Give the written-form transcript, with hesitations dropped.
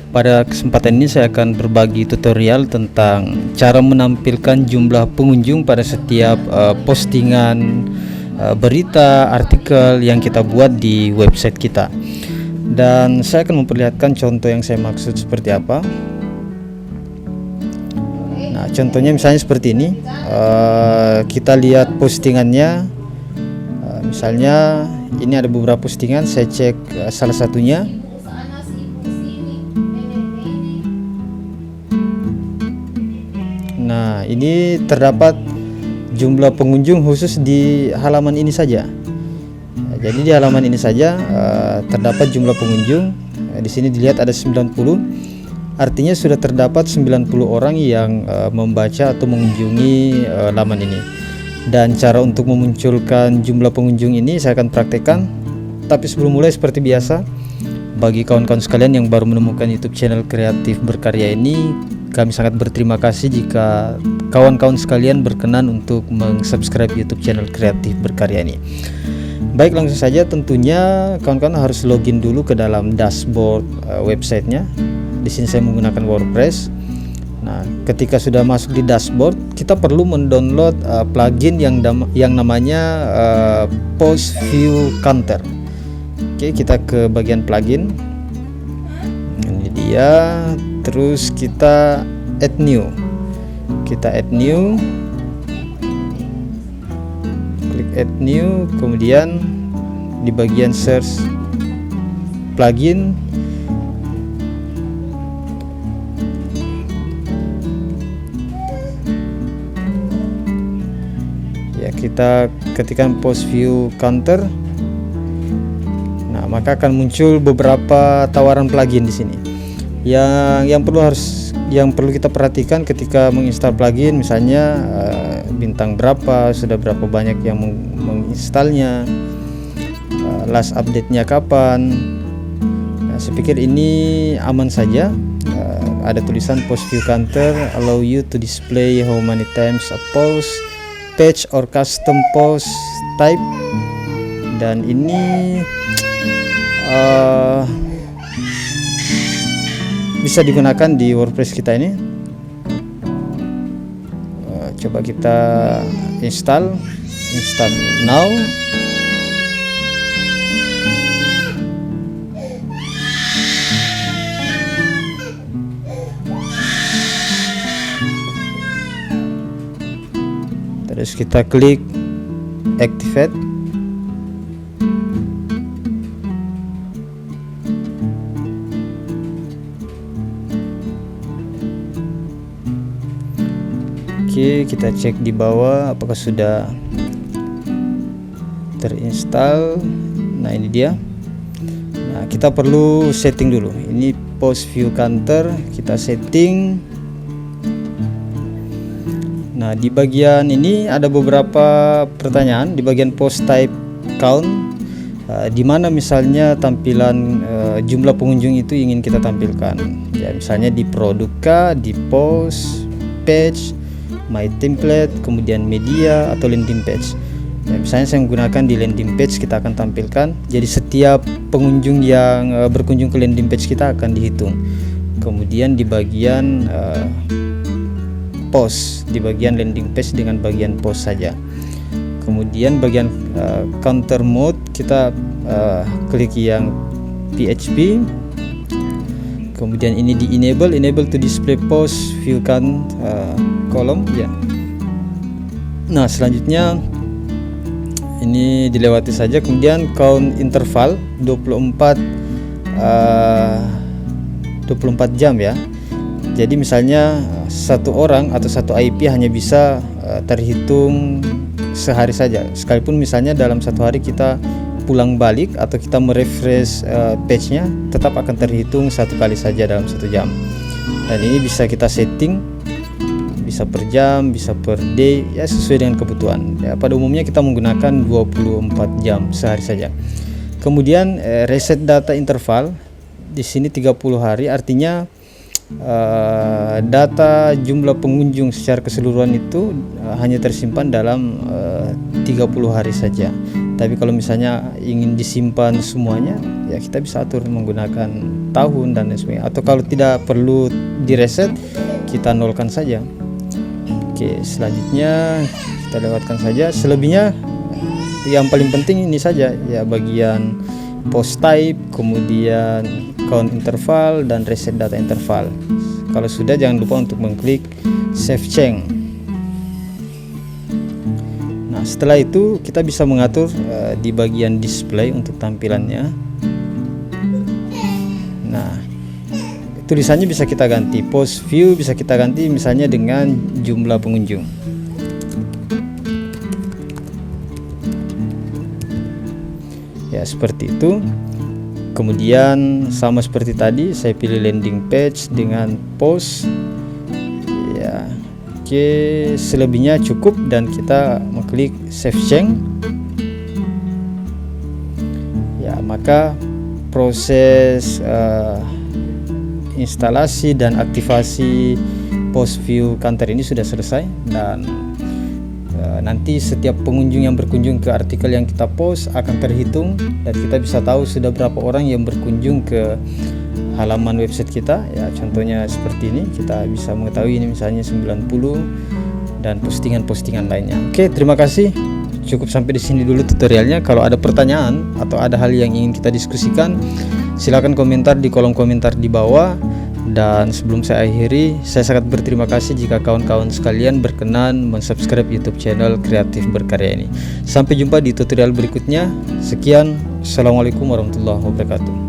Pada kesempatan ini saya akan berbagi tutorial tentang cara menampilkan jumlah pengunjung pada setiap postingan berita, artikel yang kita buat di website kita. Dan saya akan memperlihatkan contoh yang saya maksud seperti apa. Nah, contohnya misalnya seperti ini. Kita lihat postingannya. Misalnya ini ada beberapa postingan, saya cek salah satunya. Nah, ini terdapat jumlah pengunjung khusus di halaman ini saja. Jadi di halaman ini saja terdapat jumlah pengunjung. Di sini dilihat ada 90. Artinya sudah terdapat 90 orang yang membaca atau mengunjungi laman ini. Dan cara untuk memunculkan jumlah pengunjung ini saya akan praktekkan. Tapi sebelum mulai, seperti biasa, bagi kawan-kawan sekalian yang baru menemukan YouTube channel Kreatif Berkarya ini, kami sangat berterima kasih jika kawan-kawan sekalian berkenan untuk meng-subscribe YouTube channel Kreatif Berkarya ini. Baik, langsung saja. Tentunya kawan-kawan harus login dulu ke dalam dashboard websitenya. Di sini saya menggunakan WordPress. Nah, ketika sudah masuk di dashboard, kita perlu mendownload plugin yang namanya Post View Counter. Oke, kita ke bagian plugin. Ini dia. Terus kita add new. Kita add new. Klik add new, kemudian di bagian search plugin. Ya, kita ketikkan Post View Counter. Nah, maka akan muncul beberapa tawaran plugin di sini. Yang perlu kita perhatikan ketika menginstal plugin, misalnya bintang berapa, sudah berapa banyak yang menginstalnya, last update-nya kapan. Nah, saya pikir ini aman saja. Ada tulisan Post View Counter allow you to display how many times a post, page or custom post type. Dan ini bisa digunakan di WordPress kita ini. Coba kita install now. Terus kita klik activate. Oke, kita cek di bawah apakah sudah terinstall. Nah, ini dia. Nah, kita perlu setting dulu. Ini Post View Counter, kita setting. Nah, di bagian ini ada beberapa pertanyaan. Di bagian post type count, di mana misalnya tampilan jumlah pengunjung itu ingin kita tampilkan. Ya, misalnya di produk kah, di post, page, my template, kemudian media atau landing page. Ya, misalnya saya menggunakan di landing page, kita akan tampilkan. Jadi setiap pengunjung yang berkunjung ke landing page kita akan dihitung. Kemudian di bagian post, di bagian landing page dengan bagian post saja. Kemudian bagian counter mode, kita klik yang PHP. Kemudian ini di enable to display post view count column ya. Nah, selanjutnya ini dilewati saja. Kemudian count interval 24 jam ya. Jadi misalnya satu orang atau satu IP hanya bisa terhitung sehari saja. Sekalipun misalnya dalam satu hari kita pulang balik atau kita merefresh page-nya, tetap akan terhitung satu kali saja dalam 1 jam. Dan ini bisa kita setting, bisa per jam, bisa per day, ya sesuai dengan kebutuhan. Ya, pada umumnya kita menggunakan 24 jam sehari saja. Kemudian reset data interval di sini 30 hari, artinya data jumlah pengunjung secara keseluruhan itu hanya tersimpan dalam 30 hari saja. Tapi kalau misalnya ingin disimpan semuanya, ya kita bisa atur menggunakan tahun dan lain sebagainya. Atau kalau tidak perlu direset, kita nolkan saja. Oke, selanjutnya kita lewatkan saja. Selebihnya yang paling penting ini saja ya, bagian post type, kemudian count interval dan reset data interval. Kalau sudah, jangan lupa untuk mengklik save change. Nah, setelah itu kita bisa mengatur di bagian display untuk tampilannya. Nah, tulisannya bisa kita ganti, post view bisa kita ganti misalnya dengan jumlah pengunjung. Ya, seperti itu. Kemudian sama seperti tadi, saya pilih landing page dengan post. Ya, oke, selebihnya cukup dan kita mengklik save change. Ya, maka proses instalasi dan aktivasi post view Kantar ini sudah selesai, dan nanti setiap pengunjung yang berkunjung ke artikel yang kita post akan terhitung dan kita bisa tahu sudah berapa orang yang berkunjung ke halaman website kita. Ya, contohnya seperti ini, kita bisa mengetahui ini misalnya 90 dan postingan-postingan lainnya. Oke, terima kasih. Cukup sampai di sini dulu tutorialnya. Kalau ada pertanyaan atau ada hal yang ingin kita diskusikan, silakan komentar di kolom komentar di bawah. Dan sebelum saya akhiri, saya sangat berterima kasih jika kawan-kawan sekalian berkenan mensubscribe YouTube channel Kreatif Berkarya ini. Sampai jumpa di tutorial berikutnya. Sekian, Assalamualaikum warahmatullahi wabarakatuh.